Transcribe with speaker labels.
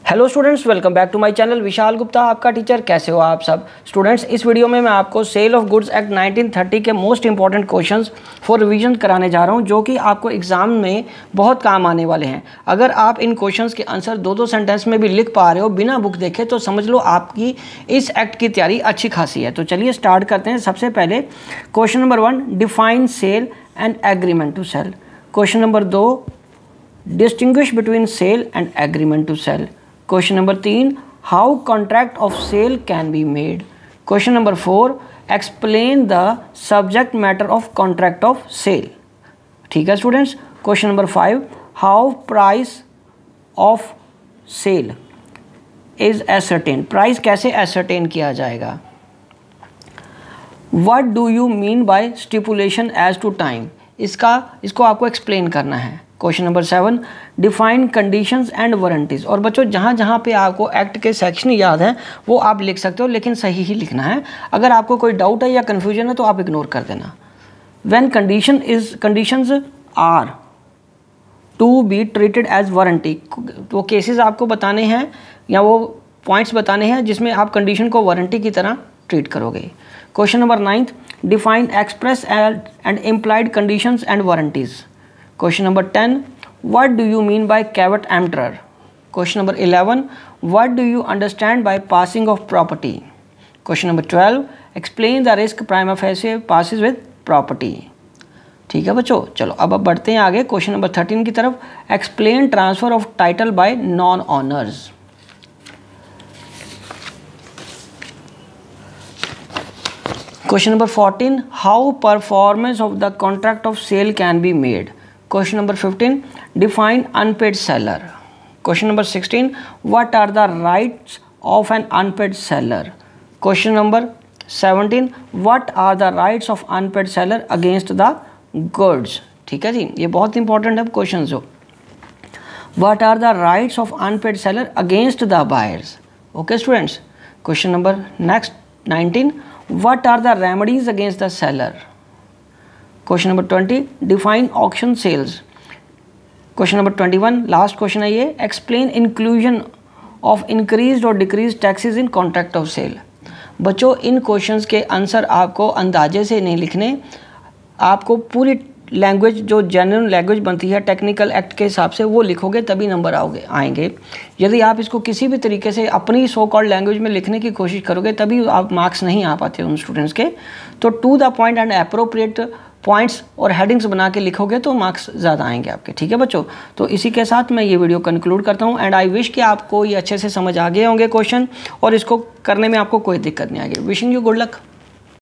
Speaker 1: Hello students, welcome back to my channel. Vishal Gupta आपका teacher. कैसे हो आप सब स्टूडेंट्स? इस वीडियो में मैं आपको सेल ऑफ गुड्स एक्ट 1930 के most important questions for revision कराने जा रहा हूं, जो कि आपको एग्जाम में बहुत काम आने वाले हैं। अगर आप इन क्वेश्चंस के आंसर दो सेंटेंस में भी लिख पा रहे हो बिना बुक देखे, तो समझ लो आपकी इस एक्ट की तैयारी अच्छी खासी है। तो चलिए स्टार्ट करते हैं। सबसे पहले question number 1, define sale and agreement to sale. Question number 2, distinguish between sale and agreement to sale. Question number 3, how contract of sale can be made. Question number 4, explain the subject matter of contract of sale. ठीक है students. Question number 5, how price of sale is ascertain. Price कैसे ascertain किया जाएगा। What do you mean by stipulation as to time. इसको आपको explain करना है। Question number 7, define conditions and warranties. और बच्चों जहाँ पे आपको एक्ट के सेक्शन याद है वो आप लिख सकते हो, लेकिन सही ही लिखना है। अगर आपको कोई डाउट है या कन्फ्यूजन है तो आप इग्नोर कर देना। When conditions are to be treated as warranty. वो केसेस आपको बताने हैं या वो पॉइंट्स बताने हैं जिसमें आप कंडीशन को वारंटी की तरह ट्रीट करोगे। Question number 9, define express and implied conditions and warranties. Question number 10, what do you mean by caveat emptor? Question number 11, what do you understand by passing of property? Question number 12, explain the risk prima facie passes with property. ठीक है बच्चों, चलो अब बढ़ते हैं आगे question number 13 की तरफ। Explain transfer of title by non owners. Question number 14, how performance of the contract of sale can be made. Question number 15, define unpaid seller. Question number 16, what are the rights of an unpaid seller? Question number 17, what are the rights of unpaid seller against the goods? ठीक है जी, ये बहुत important है question. जो what are the rights of unpaid seller against the buyers? Okay students. Question number next 19, what are the remedies against the seller? Question number 20, define auction sales. Question number 21, last question है ये, explain inclusion of increase और decrease taxes in contract of sale. बच्चों इन questions के answer आपको अंदाजे से नहीं लिखने, आपको पूरी लैंग्वेज जो जेन्युइन लैंग्वेज बनती है टेक्निकल एक्ट के हिसाब से वो लिखोगे तभी नंबर आएंगे। यदि आप इसको किसी भी तरीके से अपनी सो कॉल्ड लैंग्वेज में लिखने की कोशिश करोगे तभी आप मार्क्स नहीं आ पाते उन स्टूडेंट्स के। तो to the point and appropriate points और हेडिंग्स बना के लिखोगे तो मार्क्स ज़्यादा आएंगे आपके। ठीक है बच्चों, तो इसी के साथ मैं ये वीडियो कंक्लूड करता हूँ एंड आई विश कि आपको ये अच्छे से समझ आ गए होंगे क्वेश्चन और इसको करने में आपको कोई दिक्कत नहीं आएगी। Wishing you good luck.